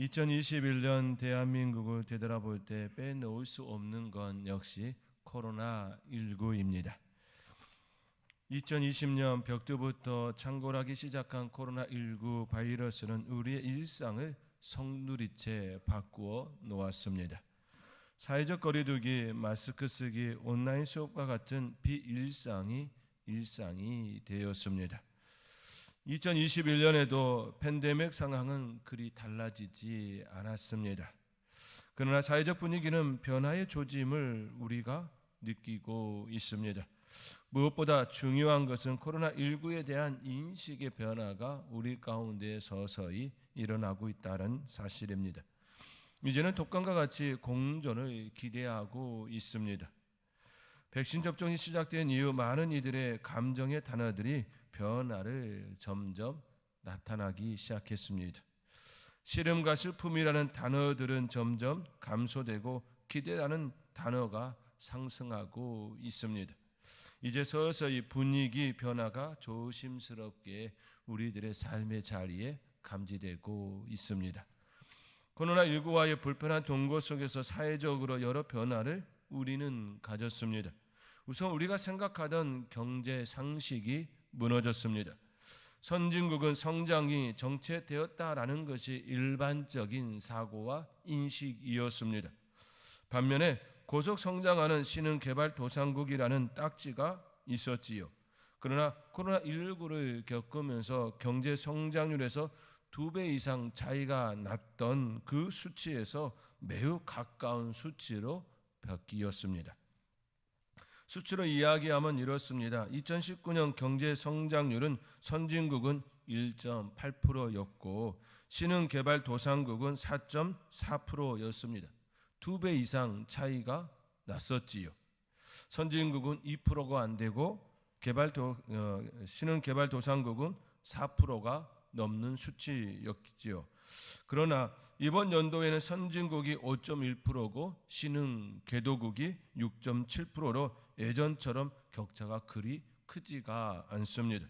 2021년 대한민국을 되돌아볼 때 빼놓을 수 없는 건 역시 코로나19입니다. 2020년 벽두부터 창궐하기 시작한 코로나19 바이러스는 우리의 일상을 성누리째 바꾸어 놓았습니다. 사회적 거리두기, 마스크 쓰기, 온라인 수업과 같은 비일상이 일상이 되었습니다. 2021년에도 팬데믹 상황은 그리 달라지지 않았습니다. 그러나 사회적 분위기는 변화의 조짐을 우리가 느끼고 있습니다. 무엇보다 중요한 것은 코로나19에 대한 인식의 변화가 우리 가운데 서서히 일어나고 있다는 사실입니다. 이제는 독감과 같이 공존을 기대하고 있습니다. 백신 접종이 시작된 이후 많은 이들의 감정의 단어들이 변화를 점점 나타나기 시작했습니다. 시름과 슬픔이라는 단어들은 점점 감소되고 기대라는 단어가 상승하고 있습니다. 이제 서서히 분위기 변화가 조심스럽게 우리들의 삶의 자리에 감지되고 있습니다. 코로나19와의 불편한 동거 속에서 사회적으로 여러 변화를 우리는 가졌습니다. 우선 우리가 생각하던 경제 상식이 무너졌습니다. 선진국은 성장이 정체되었다라는 것이 일반적인 사고와 인식이었습니다. 반면에 고속 성장하는 신흥개발도상국이라는 딱지가 있었지요. 그러나 코로나19를 겪으면서 경제 성장률에서 2배 이상 차이가 났던 그 수치에서 매우 가까운 수치로 바뀌었습니다. 수치로 이야기하면 이렇습니다. 2019년 경제 성장률은 선진국은 1.8%였고 신흥개발도상국은 4.4%였습니다. 2배 이상 차이가 났었지요. 선진국은 2%가 안 되고 신흥개발도상국은 4%가 넘는 수치였지요. 그러나 이번 연도에는 선진국이 5.1%고 신흥개도국이 6.7%로 예전처럼 격차가 그리 크지가 않습니다.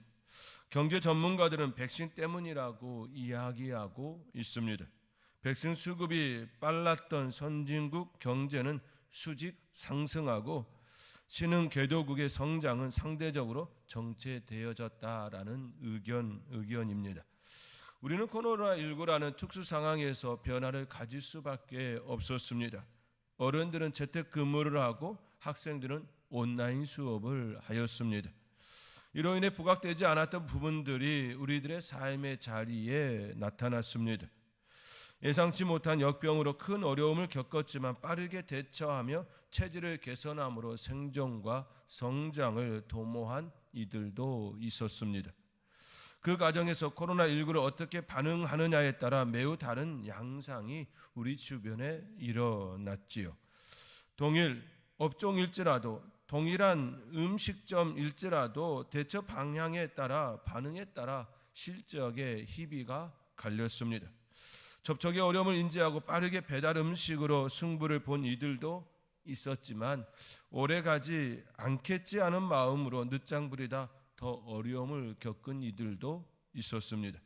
경제 전문가들은 백신 때문이라고 이야기하고 있습니다. 백신 수급이 빨랐던 선진국 경제는 수직 상승하고 신흥개도국의 성장은 상대적으로 정체되어졌다라는 의견입니다. 우리는 코로나19라는 특수 상황에서 변화를 가질 수밖에 없었습니다. 어른들은 재택근무를 하고 학생들은 온라인 수업을 하였습니다. 이로 인해 부각되지 않았던 부분들이 우리들의 삶의 자리에 나타났습니다. 예상치 못한 역병으로 큰 어려움을 겪었지만 빠르게 대처하며 체질을 개선함으로 생존과 성장을 도모한 이들도 있었습니다. 그 과정에서 코로나19를 어떻게 반응하느냐에 따라 매우 다른 양상이 우리 주변에 일어났지요. 동일 업종일지라도 동일한 음식점일지라도 대처 방향에 따라 반응에 따라 실적의 희비가 갈렸습니다. 접촉의 어려움을 인지하고 빠르게 배달 음식으로 승부를 본 이들도 있었지만 오래가지 않겠지 하는 마음으로 늦장 부리다 더 어려움을 겪은 이들도 있었습니다.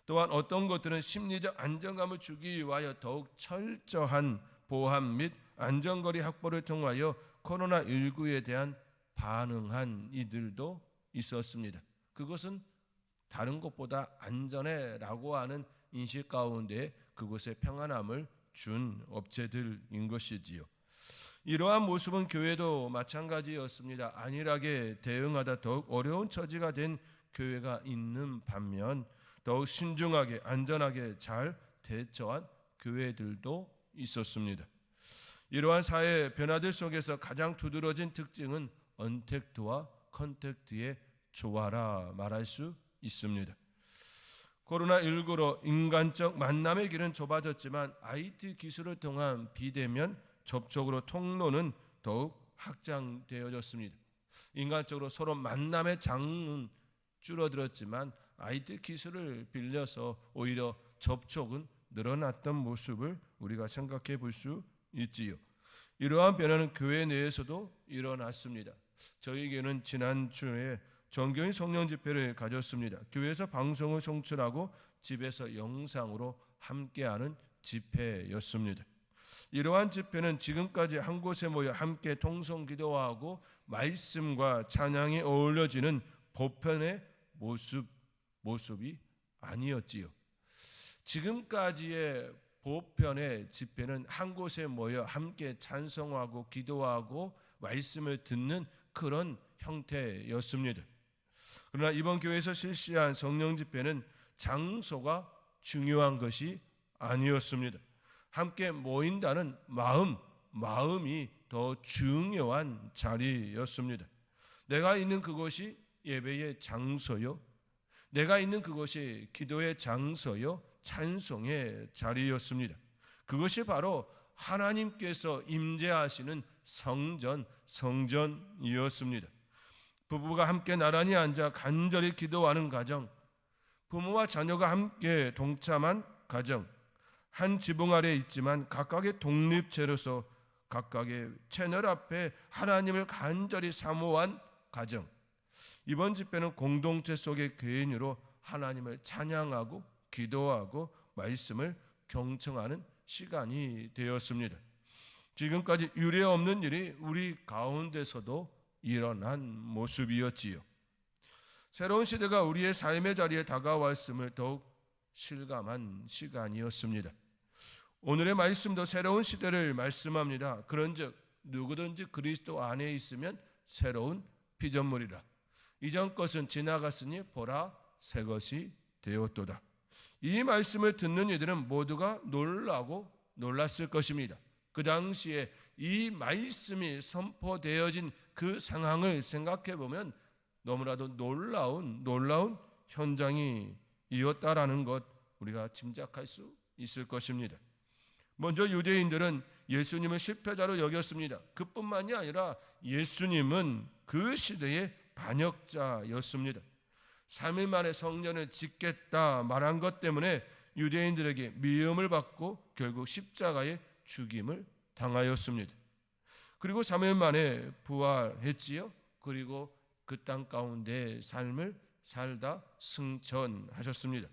또한 어떤 것들은 심리적 안정감을 주기 위하여 더욱 철저한 보안 및 안전거리 확보를 통하여 코로나19에 대한 반응한 이들도 있었습니다. 그것은 다른 것보다 안전해라고 하는 인식 가운데 그곳에 평안함을 준 업체들인 것이지요. 이러한 모습은 교회도 마찬가지였습니다. 안일하게 대응하다 더욱 어려운 처지가 된 교회가 있는 반면 더욱 신중하게 안전하게 잘 대처한 교회들도 있었습니다. 이러한 사회 변화들 속에서 가장 두드러진 특징은 언택트와 컨택트의 조화라 말할 수 있습니다. 코로나19로 인간적 만남의 길은 좁아졌지만 IT 기술을 통한 비대면 접촉으로 통로는 더욱 확장되어졌습니다. 인간적으로 서로 만남의 장은 줄어들었지만 IT 기술을 빌려서 오히려 접촉은 늘어났던 모습을 우리가 생각해 볼 수 있지요. 이러한 변화는 교회 내에서도 일어났습니다. 저희에게는 지난주에 정교인 성령 집회를 가졌습니다. 교회에서 방송을 송출하고 집에서 영상으로 함께하는 집회였습니다. 이러한 집회는 지금까지 한 곳에 모여 함께 통성 기도하고 말씀과 찬양이 어울려지는 보편의 모습이 아니었지요. 지금까지의 보편의 집회는 한 곳에 모여 함께 찬송하고 기도하고 말씀을 듣는 그런 형태였습니다. 그러나 이번 교회에서 실시한 성령 집회는 장소가 중요한 것이 아니었습니다. 함께 모인다는 마음이 더 중요한 자리였습니다. 내가 있는 그곳이 예배의 장소요, 내가 있는 그곳이 기도의 장소요, 찬송의 자리였습니다. 그것이 바로 하나님께서 임재하시는 성전이었습니다. 부부가 함께 나란히 앉아 간절히 기도하는 가정, 부모와 자녀가 함께 동참한 가정, 한 지붕 아래 있지만 각각의 독립체로서 각각의 채널 앞에 하나님을 간절히 사모한 가정. 이번 집회는 공동체 속의 교인으로 하나님을 찬양하고 기도하고 말씀을 경청하는 시간이 되었습니다. 지금까지 유례 없는 일이 우리 가운데서도 일어난 모습이었지요. 새로운 시대가 우리의 삶의 자리에 다가왔음을 더욱 실감한 시간이었습니다. 오늘의 말씀도 새로운 시대를 말씀합니다. 그런즉 누구든지 그리스도 안에 있으면 새로운 피조물이라. 이전 것은 지나갔으니 보라 새 것이 되었도다. 이 말씀을 듣는 이들은 모두가 놀라고 놀랐을 것입니다. 그 당시에 이 말씀이 선포되어진 그 상황을 생각해 보면 너무나도 놀라운 현장이었다라는 것 우리가 짐작할 수 있을 것입니다. 먼저 유대인들은 예수님을 실패자로 여겼습니다. 그뿐만이 아니라 예수님은 그 시대의 반역자였습니다. 3일 만에 성전을 짓겠다 말한 것 때문에 유대인들에게 미움을 받고 결국 십자가에 죽임을 당하였습니다. 그리고 3일 만에 부활했지요. 그리고 그 땅 가운데 삶을 살다 승천하셨습니다.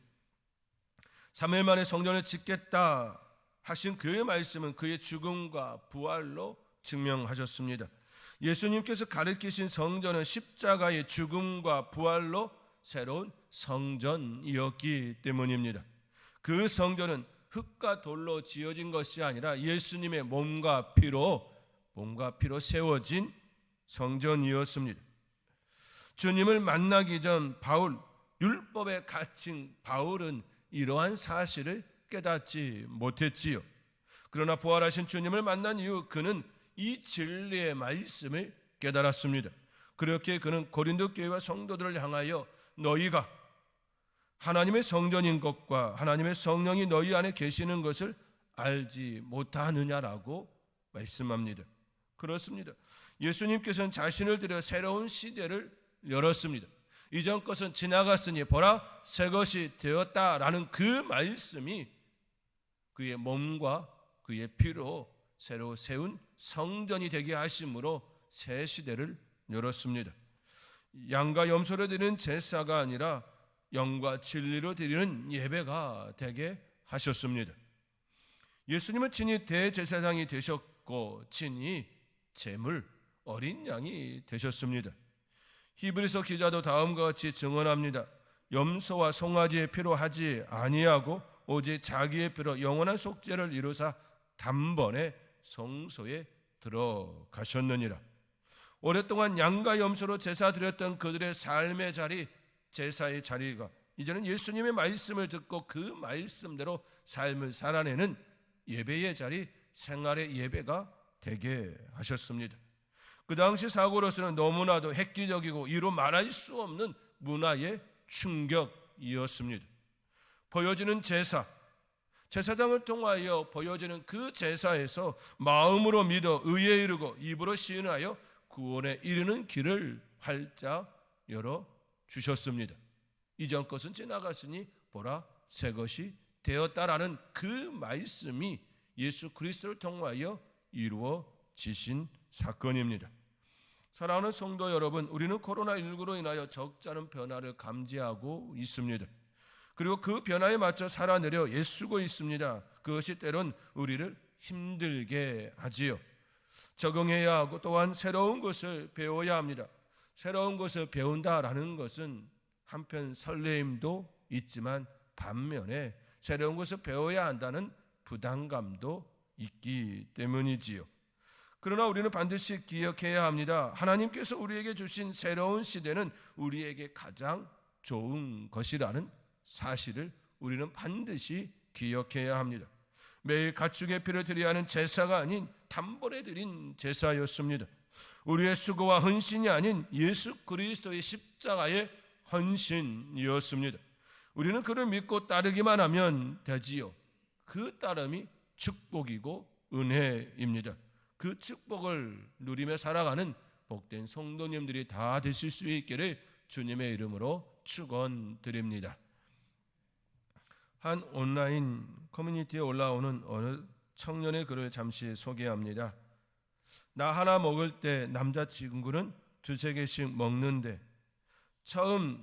3일 만에 성전을 짓겠다 하신 그의 말씀은 그의 죽음과 부활로 증명하셨습니다. 예수님께서 가르치신 성전은 십자가의 죽음과 부활로 새로운 성전이었기 때문입니다. 그 성전은 흙과 돌로 지어진 것이 아니라 예수님의 몸과 피로 세워진 성전이었습니다. 주님을 만나기 전 율법에 갇힌 바울은 이러한 사실을 깨닫지 못했지요. 그러나 부활하신 주님을 만난 이후 그는 이 진리의 말씀을 깨달았습니다. 그렇게 그는 고린도 교회와 성도들을 향하여 너희가 하나님의 성전인 것과 하나님의 성령이 너희 안에 계시는 것을 알지 못하느냐라고 말씀합니다. 그렇습니다. 예수님께서는 자신을 들여 새로운 시대를 열었습니다. 이전 것은 지나갔으니 보라 새 것이 되었다라는 그 말씀이 그의 몸과 그의 피로 새로 세운 성전이 되게 하심으로 새 시대를 열었습니다. 양과 염소로 드리는 제사가 아니라 영과 진리로 드리는 예배가 되게 하셨습니다. 예수님은 친히 대제사장이 되셨고 친히 제물 어린 양이 되셨습니다. 히브리서 기자도 다음과 같이 증언합니다. 염소와 송아지의 피로 하지 아니하고 오직 자기의 피로 영원한 속죄를 이루사 단번에 성소에 들어가셨느니라. 오랫동안 양과 염소로 제사 드렸던 그들의 삶의 자리, 제사의 자리가 이제는 예수님의 말씀을 듣고 그 말씀대로 삶을 살아내는 예배의 자리, 생활의 예배가 되게 하셨습니다. 그 당시 사고로서는 너무나도 획기적이고 이루 말할 수 없는 문화의 충격이었습니다. 보여지는 제사장을 통하여 보여지는 그 제사에서 마음으로 믿어 의에 이르고 입으로 시인하여 구원에 이르는 길을 활짝 열어 주셨습니다. 이전 것은 지나갔으니 보라 새 것이 되었다라는 그 말씀이 예수 그리스도를 통하여 이루어지신 사건입니다. 사랑하는 성도 여러분, 우리는 코로나19로 인하여 적잖은 변화를 감지하고 있습니다. 그리고 그 변화에 맞춰 살아내려 애쓰고 있습니다. 그것이 때론 우리를 힘들게 하지요. 적응해야 하고 또한 새로운 것을 배워야 합니다. 새로운 것을 배운다라는 것은 한편 설레임도 있지만 반면에 새로운 것을 배워야 한다는 부담감도 있기 때문이지요. 그러나 우리는 반드시 기억해야 합니다. 하나님께서 우리에게 주신 새로운 시대는 우리에게 가장 좋은 것이라는 사실을 우리는 반드시 기억해야 합니다. 매일 가축의 피를 드려야 하는 제사가 아닌 단번에 드린 제사였습니다. 우리의 수고와 헌신이 아닌 예수 그리스도의 십자가의 헌신이었습니다. 우리는 그를 믿고 따르기만 하면 되지요. 그 따름이 축복이고 은혜입니다. 그 축복을 누리며 살아가는 복된 성도님들이 다 되실 수 있기를 주님의 이름으로 축원드립니다. 한 온라인 커뮤니티에 올라오는 어느 청년의 글을 잠시 소개합니다. 나 하나 먹을 때 남자친구는 2-3개씩 먹는데 처음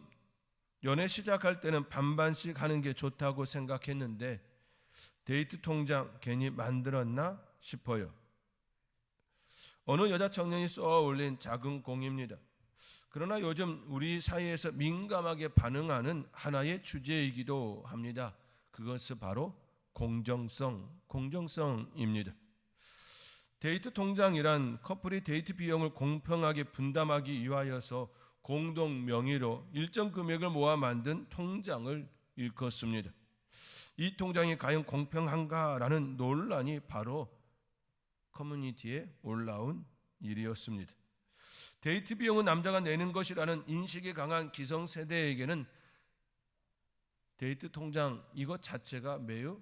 연애 시작할 때는 반반씩 하는 게 좋다고 생각했는데 데이트 통장 괜히 만들었나 싶어요. 어느 여자 청년이 쏘아 올린 작은 공입니다. 그러나 요즘 우리 사이에서 민감하게 반응하는 하나의 주제이기도 합니다. 그것은 바로 공정성입니다. 데이트 통장이란 커플이 데이트 비용을 공평하게 분담하기 위하여서 공동 명의로 일정 금액을 모아 만든 통장을 일컫습니다. 이 통장이 과연 공평한가라는 논란이 바로 커뮤니티에 올라온 일이었습니다. 데이트 비용은 남자가 내는 것이라는 인식이 강한 기성세대에게는 데이트 통장 이것 자체가 매우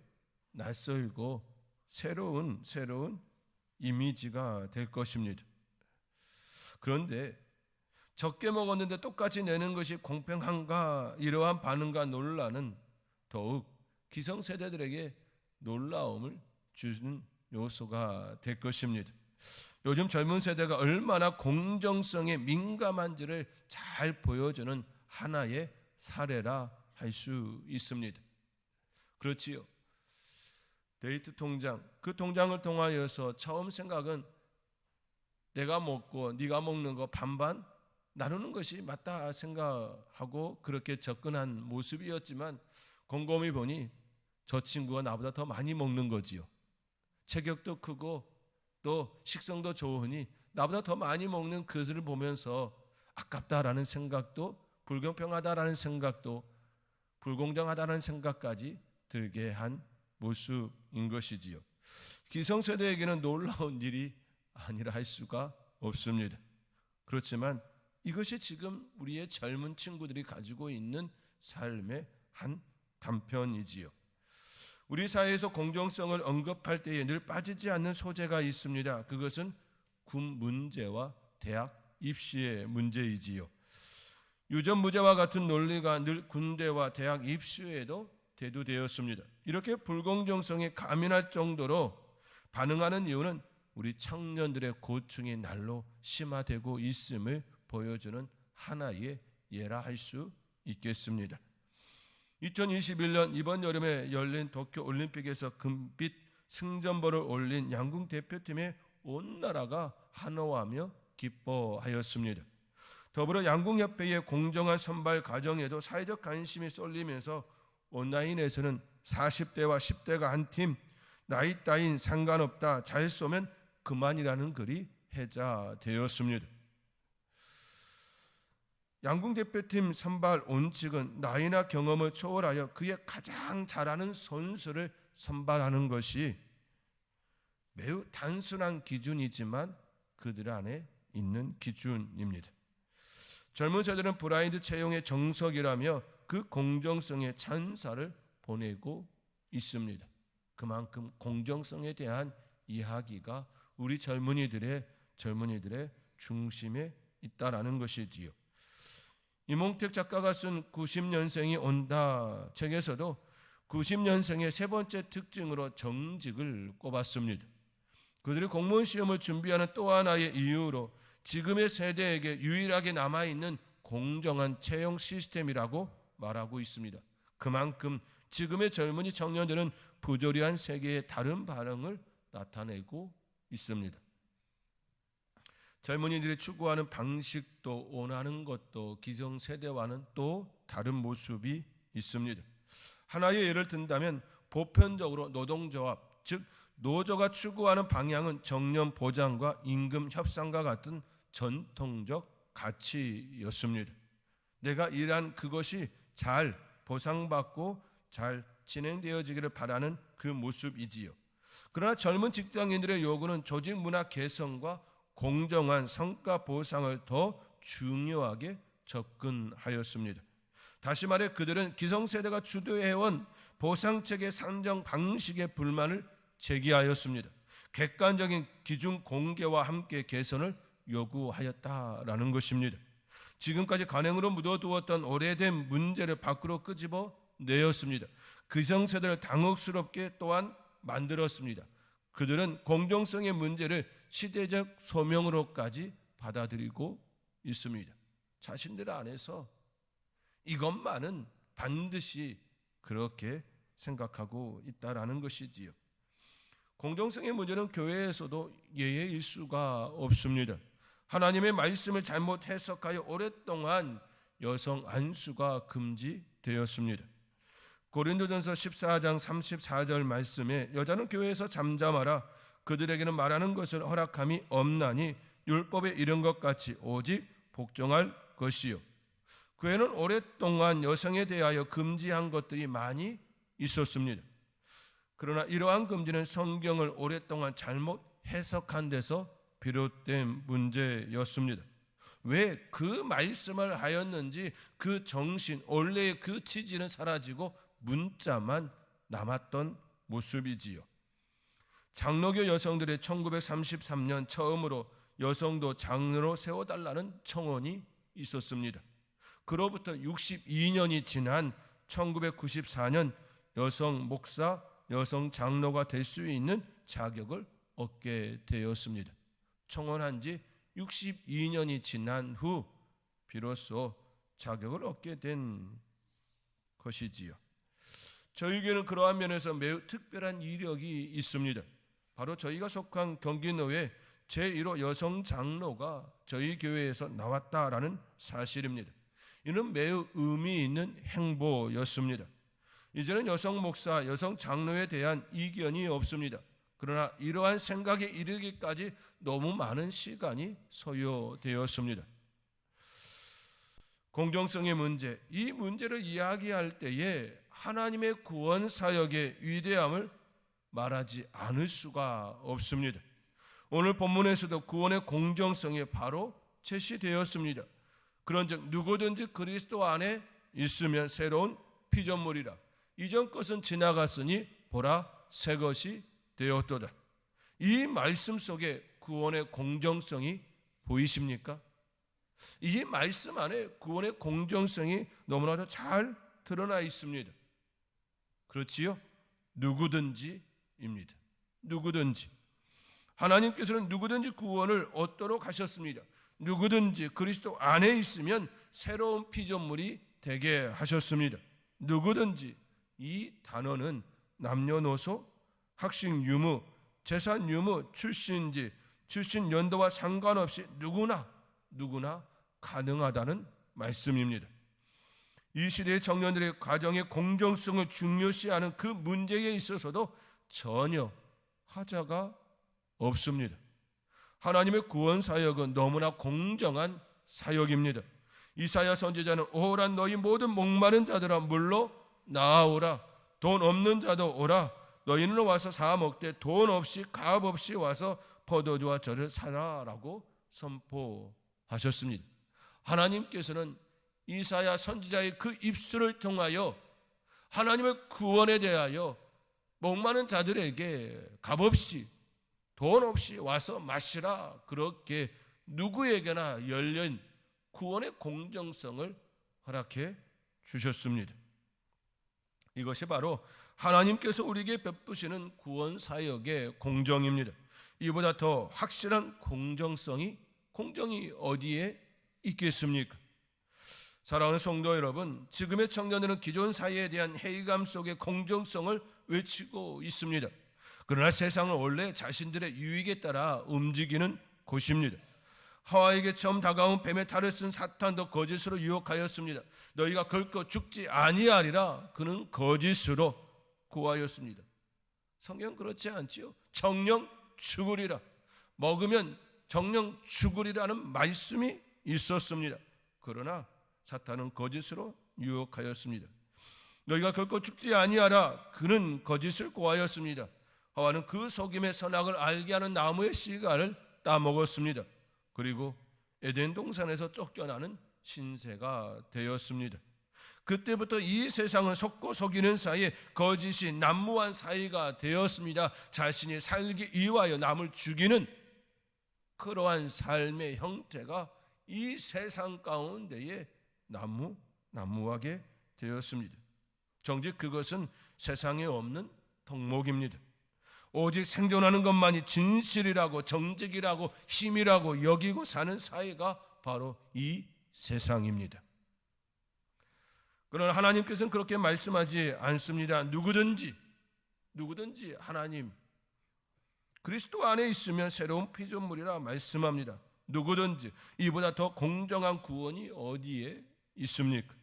낯설고 새로운 이미지가 될 것입니다. 그런데 적게 먹었는데 똑같이 내는 것이 공평한가, 이러한 반응과 논란은 더욱 기성세대들에게 놀라움을 주는 요소가 될 것입니다. 요즘 젊은 세대가 얼마나 공정성에 민감한지를 잘 보여주는 하나의 사례라 할 수 있습니다. 그렇지요. 데이트 통장, 그 통장을 통하여서 처음 생각은 내가 먹고 네가 먹는 거 반반 나누는 것이 맞다 생각하고 그렇게 접근한 모습이었지만 곰곰이 보니 저 친구가 나보다 더 많이 먹는 거지요. 체격도 크고 또 식성도 좋으니 나보다 더 많이 먹는 그것을 보면서 아깝다라는 생각도, 불공평하다라는 생각도, 불공정하다는 생각까지 들게 한 모습인 것이지요. 기성세대에게는 놀라운 일이 아니라 할 수가 없습니다. 그렇지만 이것이 지금 우리의 젊은 친구들이 가지고 있는 삶의 한 단편이지요. 우리 사회에서 공정성을 언급할 때에 늘 빠지지 않는 소재가 있습니다. 그것은 군 문제와 대학 입시의 문제이지요. 유전무죄와 같은 논리가 늘 군대와 대학 입시에도 대두되었습니다. 이렇게 불공정성에 가민할 정도로 반응하는 이유는 우리 청년들의 고충이 날로 심화되고 있음을 보여주는 하나의 예라 할 수 있겠습니다. 2021년 이번 여름에 열린 도쿄 올림픽에서 금빛 승전보를 올린 양궁 대표팀에 온 나라가 환호하며 기뻐하였습니다. 더불어 양궁협회의 공정한 선발 과정에도 사회적 관심이 쏠리면서 온라인에서는 40대와 10대가 한 팀, 나이 따윈 상관없다, 잘 쏘면 그만이라는 글이 회자되었습니다. 양궁 대표팀 선발 원칙은 나이나 경험을 초월하여 그의 가장 잘하는 선수를 선발하는 것이 매우 단순한 기준이지만 그들 안에 있는 기준입니다. 젊은 세대는 브라인드 채용의 정석이라며 그 공정성에 찬사를 보내고 있습니다. 그만큼 공정성에 대한 이야기가 우리 젊은이들의 중심에 있다라는 것이지요. 이몽택 작가가 쓴 90년생이 온다 책에서도 90년생의 세 번째 특징으로 정직을 꼽았습니다. 그들이 공무원 시험을 준비하는 또 하나의 이유로 지금의 세대에게 유일하게 남아있는 공정한 채용 시스템이라고 말하고 있습니다. 그만큼 지금의 젊은이 청년들은 부조리한 세계의 다른 반응을 나타내고 있습니다. 젊은이들이 추구하는 방식도 원하는 것도 기성세대와는 또 다른 모습이 있습니다. 하나의 예를 든다면 보편적으로 노동조합, 즉 노조가 추구하는 방향은 정년 보장과 임금 협상과 같은 전통적 가치였습니다. 내가 일한 그것이 잘 보상받고 잘 진행되어지기를 바라는 그 모습이지요. 그러나 젊은 직장인들의 요구는 조직 문화 개선과 공정한 성과 보상을 더 중요하게 접근하였습니다. 다시 말해 그들은 기성세대가 주도해온 보상체계 산정 방식의 불만을 제기하였습니다. 객관적인 기준 공개와 함께 개선을 요구하였다라는 것입니다. 지금까지 관행으로 묻어두었던 오래된 문제를 밖으로 끄집어 내었습니다. 기성세대를 당혹스럽게 또한 만들었습니다. 그들은 공정성의 문제를 시대적 소명으로까지 받아들이고 있습니다. 자신들 안에서 이것만은 반드시 그렇게 생각하고 있다라는 것이지요. 공정성의 문제는 교회에서도 예외일 수가 없습니다. 하나님의 말씀을 잘못 해석하여 오랫동안 여성 안수가 금지되었습니다. 고린도전서 14장 34절 말씀에 여자는 교회에서 잠잠하라. 그들에게는 말하는 것을 허락함이 없나니 율법에 이른 것 같이 오직 복종할 것이요. 교회는 오랫동안 여성에 대하여 금지한 것들이 많이 있었습니다. 그러나 이러한 금지는 성경을 오랫동안 잘못 해석한 데서 비롯된 문제였습니다. 왜 그 말씀을 하였는지 그 정신, 원래의 그 취지는 사라지고 문자만 남았던 모습이지요. 장로교 여성들의 1933년 처음으로 여성도 장로로 세워달라는 청원이 있었습니다. 그로부터 62년이 지난 1994년 여성 목사, 여성 장로가 될 수 있는 자격을 얻게 되었습니다. 청원한 지 62년이 지난 후 비로소 자격을 얻게 된 것이지요. 저희 교회는 그러한 면에서 매우 특별한 이력이 있습니다. 바로 저희가 속한 경기노회 제1호 여성 장로가 저희 교회에서 나왔다라는 사실입니다. 이는 매우 의미 있는 행보였습니다. 이제는 여성 목사, 여성 장로에 대한 이견이 없습니다. 그러나 이러한 생각에 이르기까지 너무 많은 시간이 소요되었습니다. 공정성의 문제, 이 문제를 이야기할 때에 하나님의 구원 사역의 위대함을 말하지 않을 수가 없습니다. 오늘 본문에서도 구원의 공정성이 바로 제시되었습니다. 그런즉 누구든지 그리스도 안에 있으면 새로운 피조물이라. 이전 것은 지나갔으니 보라 새 것이 되었도다. 이 말씀 속에 구원의 공정성이 보이십니까? 이 말씀 안에 구원의 공정성이 너무나도 잘 드러나 있습니다. 그렇지요? 누구든지입니다. 누구든지. 하나님께서는 누구든지 구원을 얻도록 하셨습니다. 누구든지 그리스도 안에 있으면 새로운 피조물이 되게 하셨습니다. 누구든지. 이 단어는 남녀노소, 학식 유무, 재산 유무, 출신지, 출신 연도와 상관없이 누구나 가능하다는 말씀입니다. 이 시대의 청년들의 가정의 공정성을 중요시하는 그 문제에 있어서도 전혀 하자가 없습니다. 하나님의 구원 사역은 너무나 공정한 사역입니다. 이사야 선지자는 오라 너희 모든 목마른 자들아 물로 나아오라. 돈 없는 자도 오라. 너희는 와서 사 먹되 돈 없이 값 없이 와서 포도주와 젖을 사라라고 선포하셨습니다. 하나님께서는 이사야 선지자의 그 입술을 통하여 하나님의 구원에 대하여 목마른 자들에게 값 없이 돈 없이 와서 마시라, 그렇게 누구에게나 열린 구원의 공정성을 허락해 주셨습니다. 이것이 바로 하나님께서 우리에게 베푸시는 구원 사역의 공정입니다. 이보다 더 확실한 공정이 어디에 있겠습니까? 사랑하는 성도 여러분, 지금의 청년들은 기존 사회에 대한 회의감 속에 공정성을 외치고 있습니다. 그러나 세상은 원래 자신들의 유익에 따라 움직이는 곳입니다. 하와에게 처음 다가온 뱀의 탈을 쓴 사탄도 거짓으로 유혹하였습니다. 너희가 결코 죽지 아니하리라. 그는 거짓으로 구하였습니다. 성경 그렇지 않지요? 정령 죽으리라. 먹으면 정령 죽으리라는 말씀이 있었습니다. 그러나 사탄은 거짓으로 유혹하였습니다. 너희가 결코 죽지 아니하라. 그는 거짓을 고하였습니다. 하와는 그 속임의 선악을 알게 하는 나무의 씨가를 따먹었습니다. 그리고 에덴 동산에서 쫓겨나는 신세가 되었습니다. 그때부터 이 세상은 속고 속이는 사이에 거짓이 난무한 사이가 되었습니다. 자신이 살기 위하여 남을 죽이는 그러한 삶의 형태가 이 세상 가운데에 난무하게 되었습니다. 정직 그것은 세상에 없는 덕목입니다. 오직 생존하는 것만이 진실이라고 정직이라고 힘이라고 여기고 사는 사회가 바로 이 세상입니다. 그러나 하나님께서는 그렇게 말씀하지 않습니다. 누구든지 하나님 그리스도 안에 있으면 새로운 피조물이라 말씀합니다. 누구든지 이보다 더 공정한 구원이 어디에 있습니까?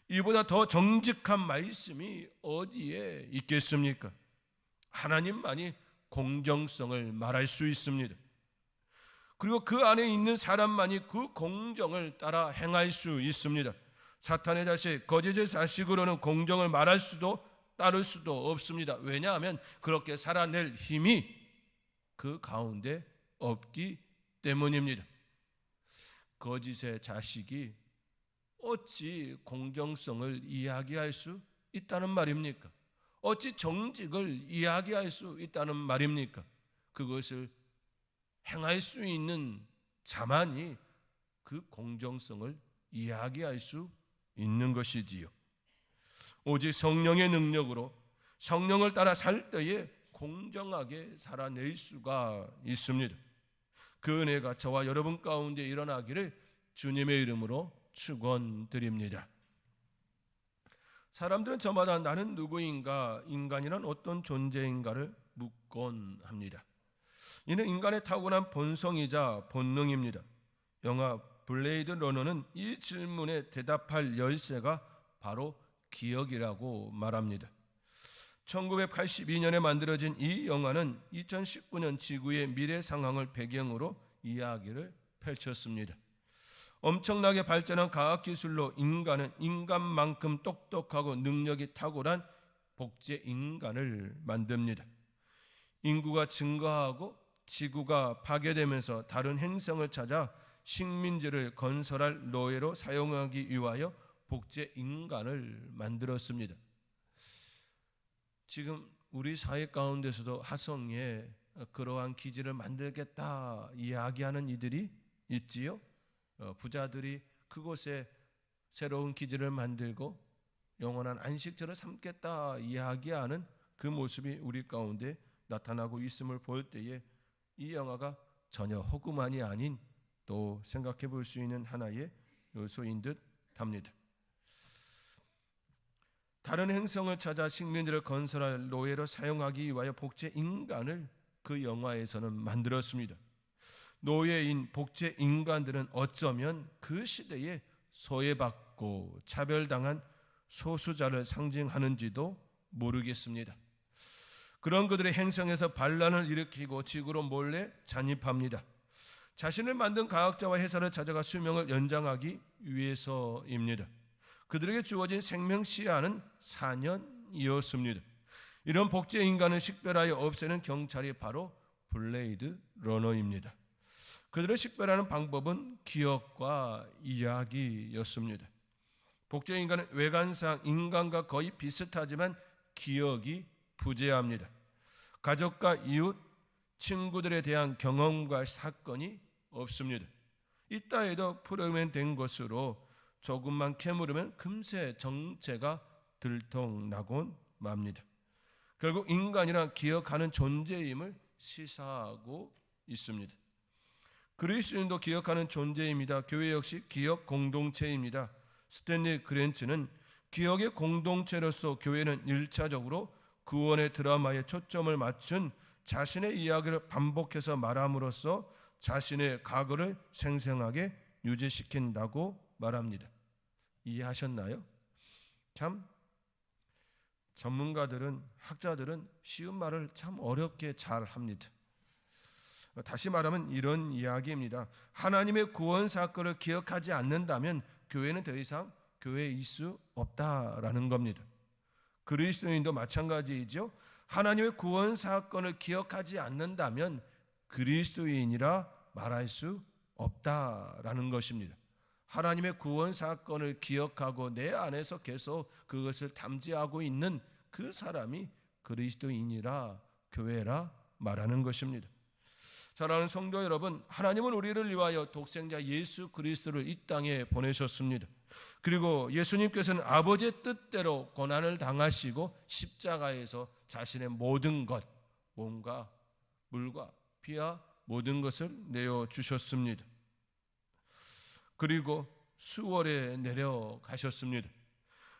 이보다 더 정직한 말씀이 어디에 있겠습니까? 하나님만이 공정성을 말할 수 있습니다. 그리고 그 안에 있는 사람만이 그 공정을 따라 행할 수 있습니다. 사탄의 자식, 거짓의 자식으로는 공정을 말할 수도 따를 수도 없습니다. 왜냐하면 그렇게 살아낼 힘이 그 가운데 없기 때문입니다. 거짓의 자식이 어찌 공정성을 이야기할 수 있다는 말입니까? 어찌 정직을 이야기할 수 있다는 말입니까? 그것을 행할 수 있는 자만이 그 공정성을 이야기할 수 있는 것이지요. 오직 성령의 능력으로 성령을 따라 살 때에 공정하게 살아낼 수가 있습니다. 그 은혜가 저와 여러분 가운데 일어나기를 주님의 이름으로 축원드립니다. 사람들은 저마다 나는 누구인가, 인간이란 어떤 존재인가를 묻곤 합니다. 이는 인간의 타고난 본성이자 본능입니다. 영화 블레이드 러너는 이 질문에 대답할 열쇠가 바로 기억이라고 말합니다. 1982년에 만들어진 이 영화는 2019년 지구의 미래 상황을 배경으로 이야기를 펼쳤습니다. 엄청나게 발전한 과학기술로 인간은 인간만큼 똑똑하고 능력이 탁월한 복제 인간을 만듭니다. 인구가 증가하고 지구가 파괴되면서 다른 행성을 찾아 식민지를 건설할 노예로 사용하기 위하여 복제 인간을 만들었습니다. 지금 우리 사회 가운데서도 화성에 그러한 기지를 만들겠다 이야기하는 이들이 있지요. 부자들이 그곳에 새로운 기지를 만들고 영원한 안식처를 삼겠다 이야기하는 그 모습이 우리 가운데 나타나고 있음을 볼 때에 이 영화가 전혀 허구만이 아닌 또 생각해 볼 수 있는 하나의 요소인 듯 합니다. 다른 행성을 찾아 식민지를 건설할 노예로 사용하기 위하여 복제 인간을 그 영화에서는 만들었습니다. 노예인 복제 인간들은 어쩌면 그 시대에 소외받고 차별당한 소수자를 상징하는지도 모르겠습니다. 그런 그들의 행성에서 반란을 일으키고 지구로 몰래 잔입합니다. 자신을 만든 과학자와 회사를 찾아가 수명을 연장하기 위해서입니다. 그들에게 주어진 생명 시한은 4년이었습니다. 이런 복제 인간을 식별하여 없애는 경찰이 바로 블레이드 러너입니다. 그들을 식별하는 방법은 기억과 이야기였습니다. 복제 인간은 외관상 인간과 거의 비슷하지만 기억이 부재합니다. 가족과 이웃, 친구들에 대한 경험과 사건이 없습니다. 있다 해도 프로그램된 것으로 조금만 캐물으면 금세 정체가 들통나곤 맙니다. 결국 인간이란 기억하는 존재임을 시사하고 있습니다. 그리스도인도 기억하는 존재입니다. 교회 역시 기억 공동체입니다. 스탠리 그랜츠는 기억의 공동체로서 교회는 1차적으로 구원의 드라마에 초점을 맞춘 자신의 이야기를 반복해서 말함으로써 자신의 과거를 생생하게 유지시킨다고 말합니다. 이해하셨나요? 참 전문가들은, 학자들은 쉬운 말을 참 어렵게 잘 합니다. 다시 말하면 이런 이야기입니다. 하나님의 구원 사건을 기억하지 않는다면 교회는 더 이상 교회일 수 없다라는 겁니다. 그리스도인도 마찬가지이죠. 하나님의 구원 사건을 기억하지 않는다면 그리스도인이라 말할 수 없다라는 것입니다. 하나님의 구원 사건을 기억하고 내 안에서 계속 그것을 담지하고 있는 그 사람이 그리스도인이라, 교회라 말하는 것입니다. 사랑하는 성도 여러분, 하나님은 우리를 위하여 독생자 예수 그리스도를 이 땅에 보내셨습니다. 그리고 예수님께서는 아버지의 뜻대로 고난을 당하시고 십자가에서 자신의 모든 것, 몸과 물과 피와 모든 것을 내어주셨습니다. 그리고 수월에 내려가셨습니다.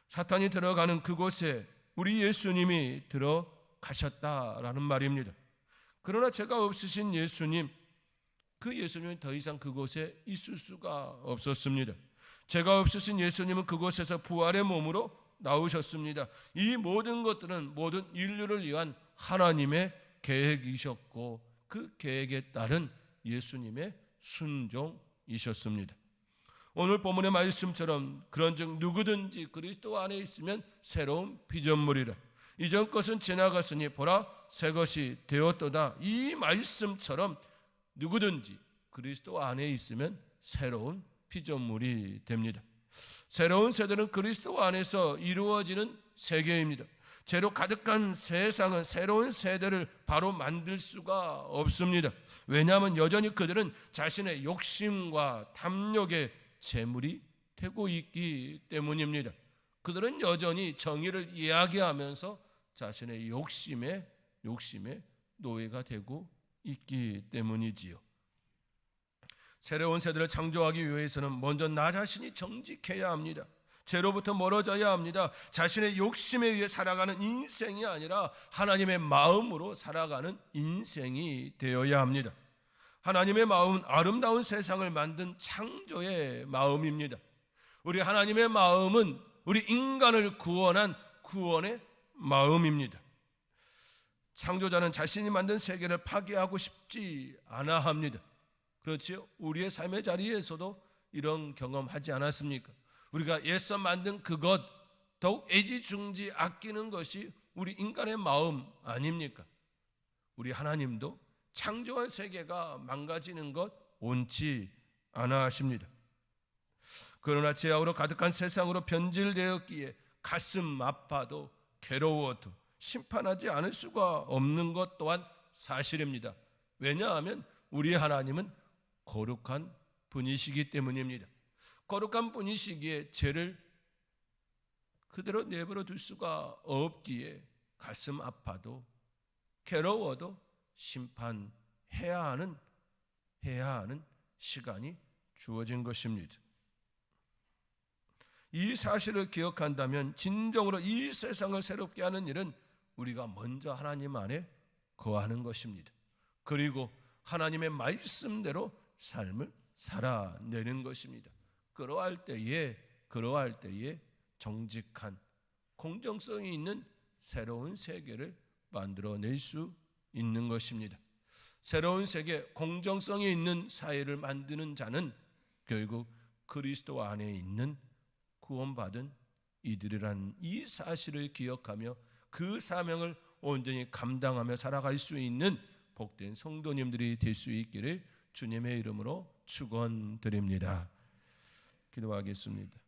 사탄이 들어가는 그곳에 우리 예수님이 들어가셨다라는 말입니다. 그러나 죄가 없으신 예수님, 그 예수님은 더 이상 그곳에 있을 수가 없었습니다. 죄가 없으신 예수님은 그곳에서 부활의 몸으로 나오셨습니다. 이 모든 것들은 모든 인류를 위한 하나님의 계획이셨고 그 계획에 따른 예수님의 순종이셨습니다. 오늘 본문의 말씀처럼 그런즉 누구든지 그리스도 안에 있으면 새로운 피조물이라. 이전 것은 지나갔으니 보라 새 것이 되었도다. 이 말씀처럼 누구든지 그리스도 안에 있으면 새로운 피조물이 됩니다. 새로운 세대는 그리스도 안에서 이루어지는 세계입니다. 죄로 가득한 세상은 새로운 세대를 바로 만들 수가 없습니다. 왜냐하면 여전히 그들은 자신의 욕심과 탐욕의 재물이 되고 있기 때문입니다. 그들은 여전히 정의를 이야기하면서 자신의 욕심의 노예가 되고 있기 때문이지요. 새로운 세대를 창조하기 위해서는 먼저 나 자신이 정직해야 합니다. 죄로부터 멀어져야 합니다. 자신의 욕심에 의해 살아가는 인생이 아니라 하나님의 마음으로 살아가는 인생이 되어야 합니다. 하나님의 마음은 아름다운 세상을 만든 창조의 마음입니다. 우리 하나님의 마음은 우리 인간을 구원한 구원의 마음입니다. 창조자는 자신이 만든 세계를 파괴하고 싶지 않아 합니다. 그렇지요? 우리의 삶의 자리에서도 이런 경험하지 않았습니까? 우리가 애써 만든 그것, 더욱 애지중지 아끼는 것이 우리 인간의 마음 아닙니까? 우리 하나님도 창조한 세계가 망가지는 것 원치 않아 하십니다. 그러나 죄악으로 가득한 세상으로 변질되었기에 가슴 아파도 괴로워도 심판하지 않을 수가 없는 것 또한 사실입니다. 왜냐하면 우리 하나님은 거룩한 분이시기 때문입니다. 거룩한 분이시기에 죄를 그대로 내버려 둘 수가 없기에 가슴 아파도 괴로워도 심판해야 하는 시간이 주어진 것입니다. 이 사실을 기억한다면 진정으로 이 세상을 새롭게 하는 일은 우리가 먼저 하나님 안에 거하는 것입니다. 그리고 하나님의 말씀대로 삶을 살아내는 것입니다. 그러할 때에 정직한 공정성이 있는 새로운 세계를 만들어낼 수 있는 것입니다. 새로운 세계, 공정성이 있는 사회를 만드는 자는 결국 그리스도 안에 있는 구원받은 이들이라는 이 사실을 기억하며 그 사명을 온전히 감당하며 살아갈 수 있는 복된 성도님들이 될 수 있기를 주님의 이름으로 축원드립니다. 기도하겠습니다.